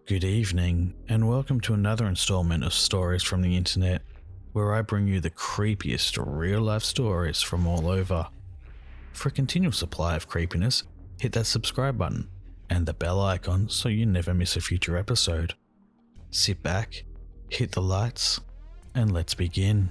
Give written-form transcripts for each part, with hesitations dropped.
Good evening, and welcome to another installment of Stories from the Internet, where I bring you the creepiest real-life stories from all over. For a continual supply of creepiness, hit that subscribe button and the bell icon so you never miss a future episode. Sit back, hit the lights, and let's begin.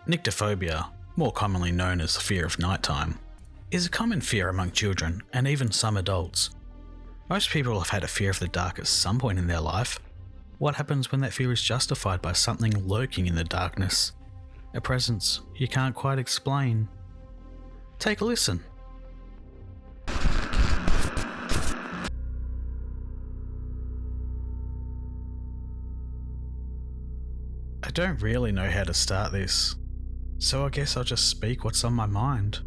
Nyctophobia, more commonly known as the fear of nighttime, is a common fear among children and even some adults. Most people have had a fear of the dark at some point in their life. What happens when that fear is justified by something lurking in the darkness? A presence you can't quite explain. Take a listen. I don't really know how to start this, so I guess I'll just speak what's on my mind.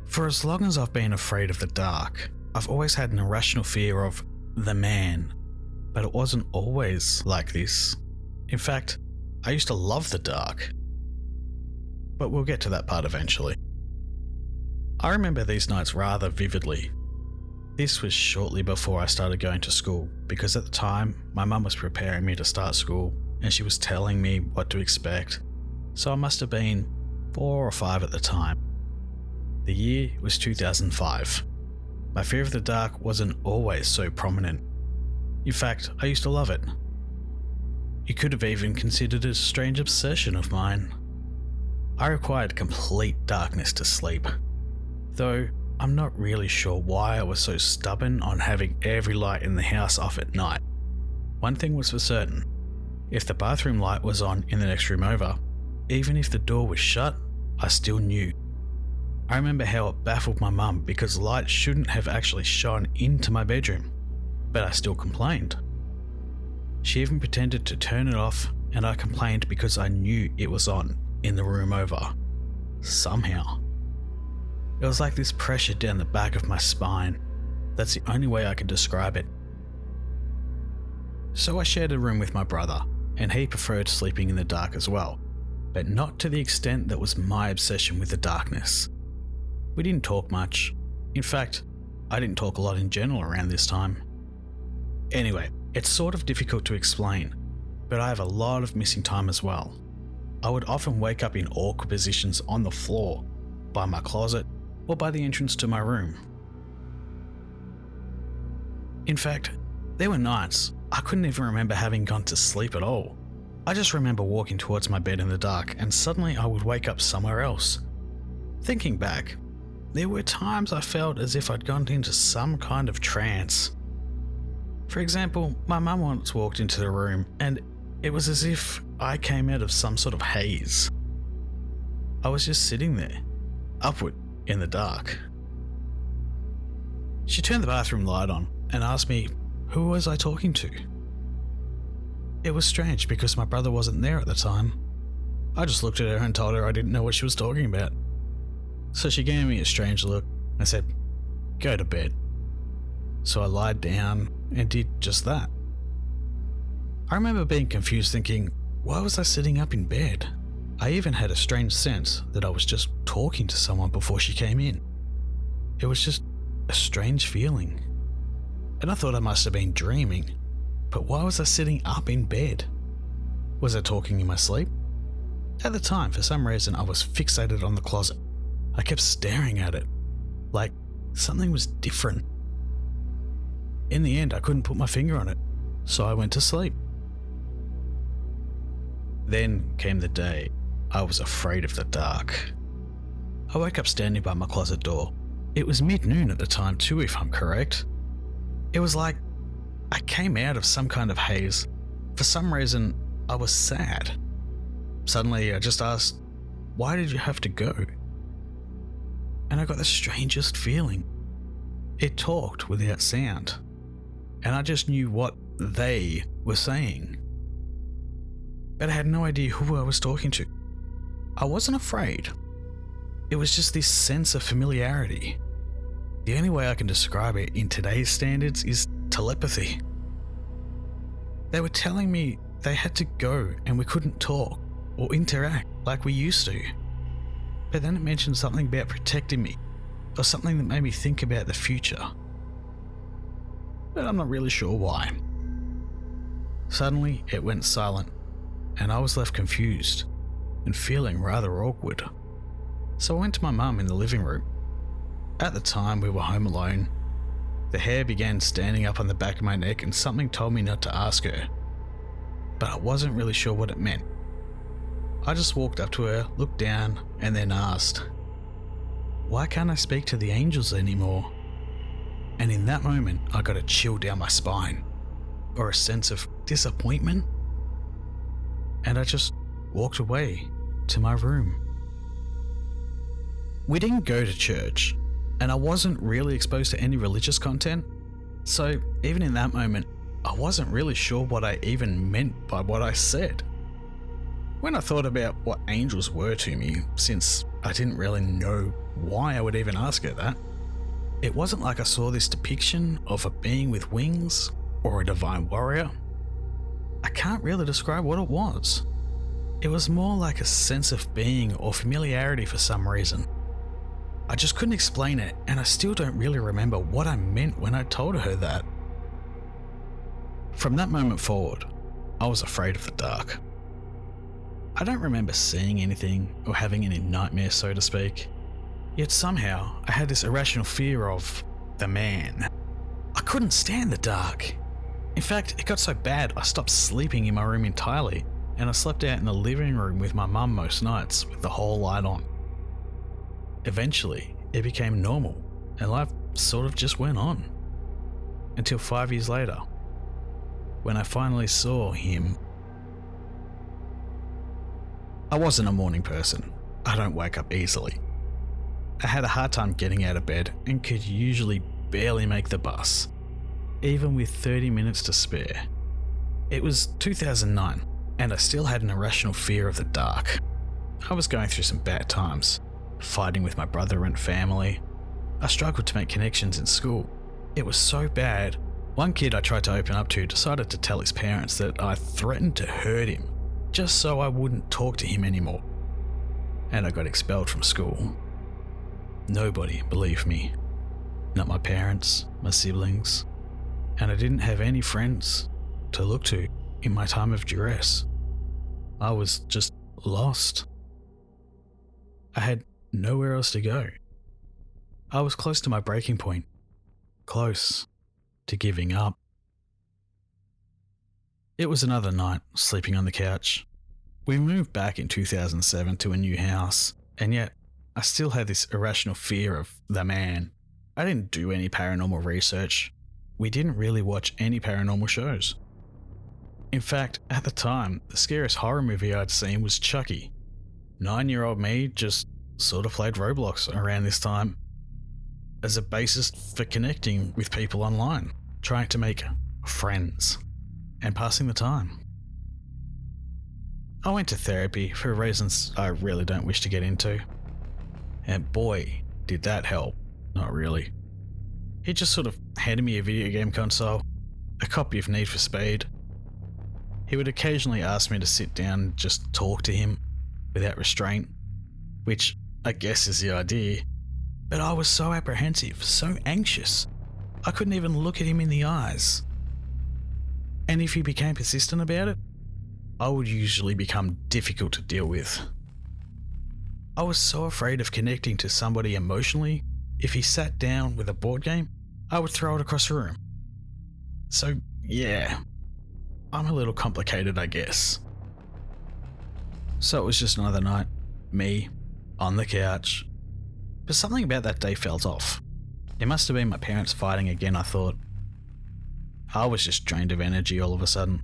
For as long as I've been afraid of the dark, I've always had an irrational fear of the man, but it wasn't always like this. In fact, I used to love the dark. But we'll get to that part eventually. I remember these nights rather vividly. This was shortly before I started going to school, because at the time, my mum was preparing me to start school, and she was telling me what to expect. So I must have been 4 or 5 at the time. The year was 2005. My fear of the dark wasn't always so prominent. In fact, I used to love it. You could have even considered it a strange obsession of mine. I required complete darkness to sleep, though I'm not really sure why I was so stubborn on having every light in the house off at night. One thing was for certain: if the bathroom light was on in the next room over, even if the door was shut, I still knew. I remember how it baffled my mum because light shouldn't have actually shone into my bedroom, but I still complained. She even pretended to turn it off, and I complained because I knew it was on in the room over. Somehow. It was like this pressure down the back of my spine. That's the only way I can describe it. So I shared a room with my brother, and he preferred sleeping in the dark as well, but not to the extent that was my obsession with the darkness. We didn't talk much. In fact, I didn't talk a lot in general around this time. Anyway, it's sort of difficult to explain, but I have a lot of missing time as well. I would often wake up in awkward positions on the floor, by my closet, or by the entrance to my room. In fact, there were nights I couldn't even remember having gone to sleep at all. I just remember walking towards my bed in the dark, and suddenly I would wake up somewhere else. Thinking back, there were times I felt as if I'd gone into some kind of trance. For example, my mum once walked into the room, and it was as if I came out of some sort of haze. I was just sitting there, upward in the dark. She turned the bathroom light on and asked me, who was I talking to? It was strange because my brother wasn't there at the time. I just looked at her and told her I didn't know what she was talking about. So she gave me a strange look and said, "Go to bed." So I lied down and did just that. I remember being confused, thinking, why was I sitting up in bed? I even had a strange sense that I was just talking to someone before she came in. It was just a strange feeling. And I thought I must have been dreaming. But why was I sitting up in bed? Was I talking in my sleep? At the time, for some reason, I was fixated on the closet. I kept staring at it, like something was different. In the end, I couldn't put my finger on it, so I went to sleep. Then came the day I was afraid of the dark. I woke up standing by my closet door. It was mid-noon at the time too, if I'm correct. It was like I came out of some kind of haze. For some reason, I was sad. Suddenly, I just asked, why did you have to go? And I got the strangest feeling. It talked without sound, and I just knew what they were saying. But I had no idea who I was talking to. I wasn't afraid. It was just this sense of familiarity. The only way I can describe it in today's standards is telepathy. They were telling me they had to go and we couldn't talk or interact like we used to. But then it mentioned something about protecting me, or something that made me think about the future. But I'm not really sure why. Suddenly, it went silent, and I was left confused and feeling rather awkward. So I went to my mum in the living room. At the time, we were home alone. The hair began standing up on the back of my neck, and something told me not to ask her. But I wasn't really sure what it meant. I just walked up to her, looked down, and then asked, "Why can't I speak to the angels anymore?" And in that moment, I got a chill down my spine, or a sense of disappointment. And I just walked away to my room. We didn't go to church, and I wasn't really exposed to any religious content, so even in that moment, I wasn't really sure what I even meant by what I said. When I thought about what angels were to me, since I didn't really know why I would even ask her that, it wasn't like I saw this depiction of a being with wings or a divine warrior. I can't really describe what it was. It was more like a sense of being or familiarity for some reason. I just couldn't explain it, and I still don't really remember what I meant when I told her that. From that moment forward, I was afraid of the dark. I don't remember seeing anything or having any nightmares, so to speak. Yet somehow, I had this irrational fear of the man. I couldn't stand the dark. In fact, it got so bad I stopped sleeping in my room entirely, and I slept out in the living room with my mum most nights with the whole light on. Eventually, it became normal, and life sort of just went on. Until 5 years later, when I finally saw him. I wasn't a morning person. I don't wake up easily. I had a hard time getting out of bed and could usually barely make the bus, even with 30 minutes to spare. It was 2009, and I still had an irrational fear of the dark. I was going through some bad times, fighting with my brother and family. I struggled to make connections in school. It was so bad, one kid I tried to open up to decided to tell his parents that I threatened to hurt him, just so I wouldn't talk to him anymore. And I got expelled from school. Nobody believed me. Not my parents, my siblings, and I didn't have any friends to look to in my time of duress. I was just lost. I had nowhere else to go. I was close to my breaking point, close to giving up. It was another night, sleeping on the couch. We moved back in 2007 to a new house, and yet I still had this irrational fear of the man. I didn't do any paranormal research. We didn't really watch any paranormal shows. In fact, at the time, the scariest horror movie I'd seen was Chucky. 9-year-old me just sort of played Roblox around this time as a basis for connecting with people online, trying to make friends and passing the time. I went to therapy for reasons I really don't wish to get into. And boy, did that help. Not really. He just sort of handed me a video game console, a copy of Need for Speed. He would occasionally ask me to sit down and just talk to him without restraint, which I guess is the idea. But I was so apprehensive, so anxious, I couldn't even look at him in the eyes. And if he became persistent about it, I would usually become difficult to deal with. I was so afraid of connecting to somebody emotionally. If he sat down with a board game, I would throw it across the room. So yeah, I'm a little complicated, I guess. So it was just another night, me, on the couch. But something about that day felt off. It must have been my parents fighting again, I thought. I was just drained of energy all of a sudden.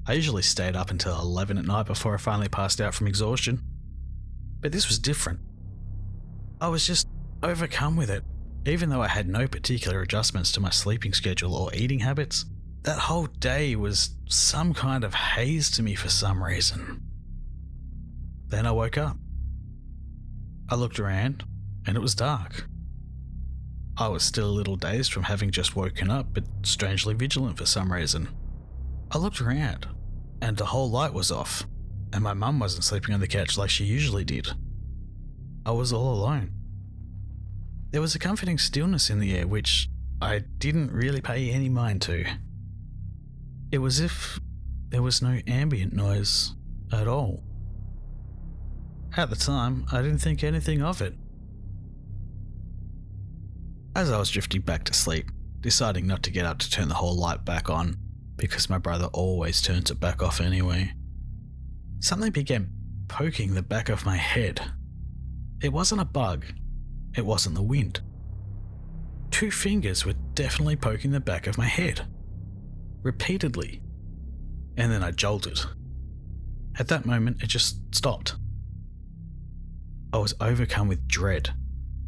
I usually stayed up until 11 at night before I finally passed out from exhaustion. But this was different. I was just overcome with it. Even though I had no particular adjustments to my sleeping schedule or eating habits, that whole day was some kind of haze to me for some reason. Then I woke up. I looked around and it was dark. I was still a little dazed from having just woken up, but strangely vigilant for some reason. I looked around, and the whole light was off, and my mum wasn't sleeping on the couch like she usually did. I was all alone. There was a comforting stillness in the air which I didn't really pay any mind to. It was as if there was no ambient noise at all. At the time, I didn't think anything of it. As I was drifting back to sleep, deciding not to get up to turn the whole light back on, because my brother always turns it back off anyway, something began poking the back of my head. It wasn't a bug. It wasn't the wind. 2 fingers were definitely poking the back of my head. Repeatedly. And then I jolted. At that moment, it just stopped. I was overcome with dread,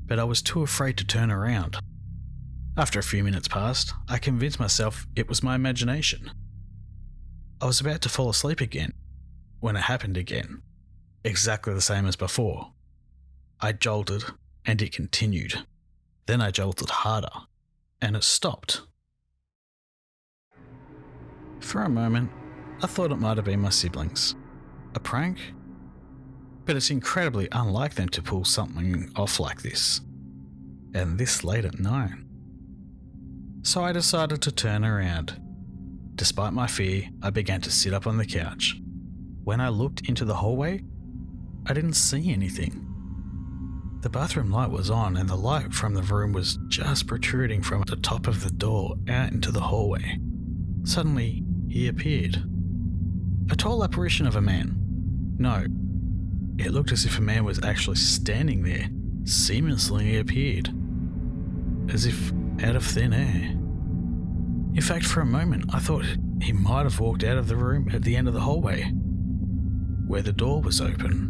but I was too afraid to turn around. After a few minutes passed, I convinced myself it was my imagination. I was about to fall asleep again, when it happened again, exactly the same as before. I jolted, and it continued. Then I jolted harder, and it stopped. For a moment, I thought it might have been my siblings. A prank? But it's incredibly unlike them to pull something off like this. And this late at night. So I decided to turn around. Despite my fear, I began to sit up on the couch. When I looked into the hallway, I didn't see anything. The bathroom light was on and the light from the room was just protruding from the top of the door out into the hallway. Suddenly, he appeared. A tall apparition of a man. No, it looked as if a man was actually standing there, seamlessly appeared. As if out of thin air. In fact, for a moment, I thought he might have walked out of the room at the end of the hallway, where the door was open.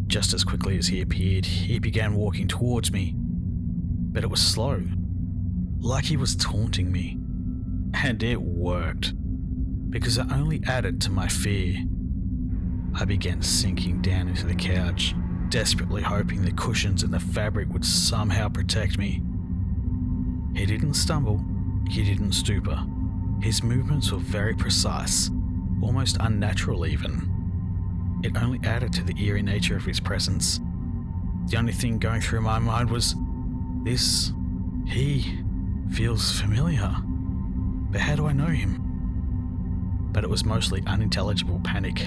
Just as quickly as he appeared, he began walking towards me, but it was slow, like he was taunting me. And it worked, because it only added to my fear. I began sinking down into the couch, desperately hoping the cushions and the fabric would somehow protect me. He didn't stumble, he didn't stupor. His movements were very precise, almost unnatural even. It only added to the eerie nature of his presence. The only thing going through my mind was, he feels familiar. But how do I know him? But it was mostly unintelligible panic.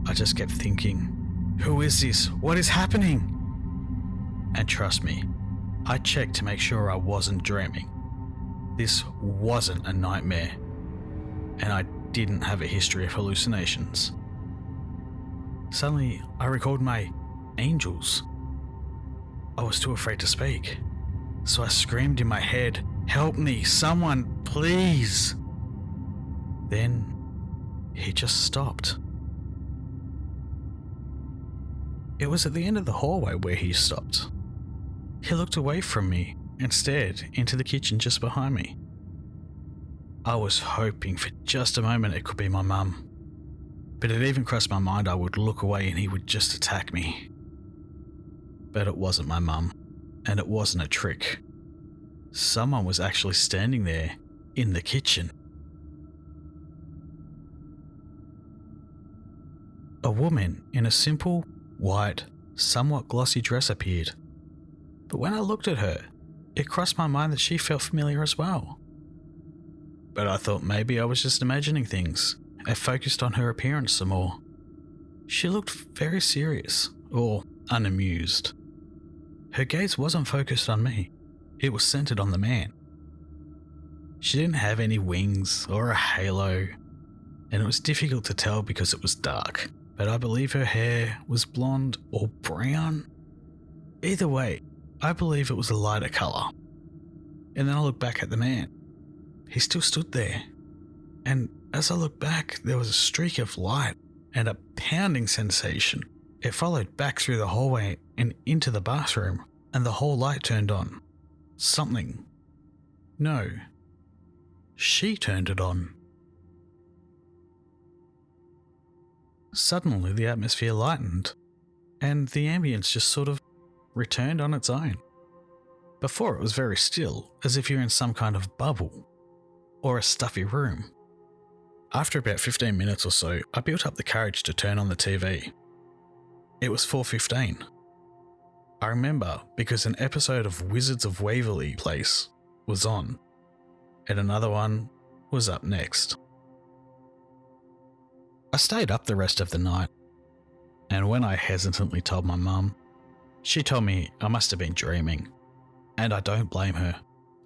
I just kept thinking, who is this? What is happening? And trust me, I checked to make sure I wasn't dreaming. This wasn't a nightmare, and I didn't have a history of hallucinations. Suddenly, I recalled my angels. I was too afraid to speak, so I screamed in my head, "Help me, someone, please!" Then, he just stopped. It was at the end of the hallway where he stopped. He looked away from me and stared into the kitchen just behind me. I was hoping for just a moment it could be my mum, but it even crossed my mind I would look away and he would just attack me. But it wasn't my mum, and it wasn't a trick. Someone was actually standing there in the kitchen. A woman in a simple, white, somewhat glossy dress appeared. But when I looked at her, it crossed my mind that she felt familiar as well. But I thought maybe I was just imagining things and focused on her appearance some more. She looked very serious, or unamused. Her gaze wasn't focused on me, it was centered on the man. She didn't have any wings or a halo, and it was difficult to tell because it was dark, but I believe her hair was blonde or brown. Either way, I believe it was a lighter colour. And then I looked back at the man. He still stood there. And as I looked back, there was a streak of light and a pounding sensation. It followed back through the hallway and into the bathroom, and the whole light turned on. Something. No. She turned it on. Suddenly the atmosphere lightened, and the ambience just sort of returned on its own. Before it was very still, as if you're in some kind of bubble or a stuffy room. After about 15 minutes or so, I built up the courage to turn on the TV. It was 4:15. I remember because an episode of Wizards of Waverly Place was on, and another one was up next. I stayed up the rest of the night, and when I hesitantly told my mum, she told me I must have been dreaming, and I don't blame her.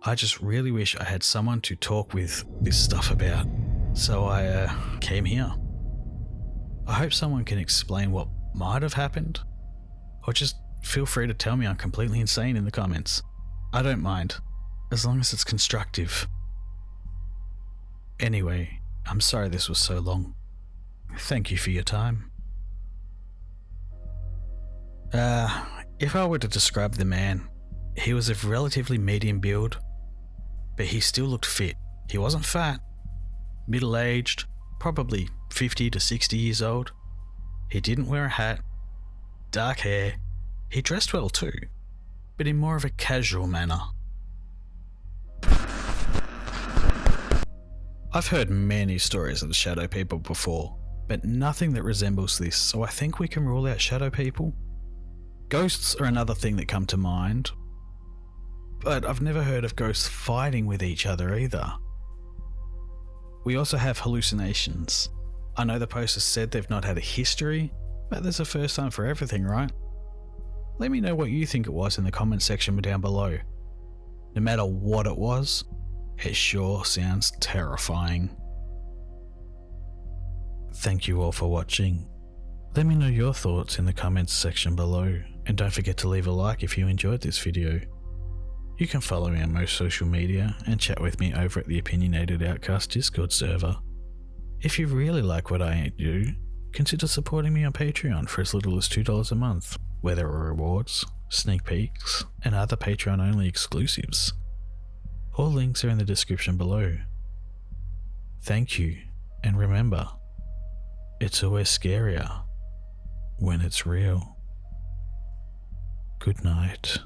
I just really wish I had someone to talk with this stuff about, so I came here. I hope someone can explain what might have happened, or just feel free to tell me I'm completely insane in the comments. I don't mind, as long as it's constructive. Anyway, I'm sorry this was so long. Thank you for your time. If I were to describe the man, he was of relatively medium build, but he still looked fit. He wasn't fat, middle-aged, probably 50 to 60 years old. He didn't wear a hat, dark hair. He dressed well too, but in more of a casual manner. I've heard many stories of the shadow people before, but nothing that resembles this, so I think we can rule out shadow people. Ghosts are another thing that come to mind, but I've never heard of ghosts fighting with each other either. We also have hallucinations. I know the posters said they've not had a history, but there's a first time for everything, right? Let me know what you think it was in the comment section down below. No matter what it was, it sure sounds terrifying. Thank you all for watching. Let me know your thoughts in the comments section below, and don't forget to leave a like if you enjoyed this video. You can follow me on most social media and chat with me over at the Opinionated Outcast Discord server. If you really like what I do, consider supporting me on Patreon for as little as $2 a month, where there are rewards, sneak peeks, and other Patreon-only exclusives. All links are in the description below. Thank you, and remember, it's always scarier when it's real. Good night.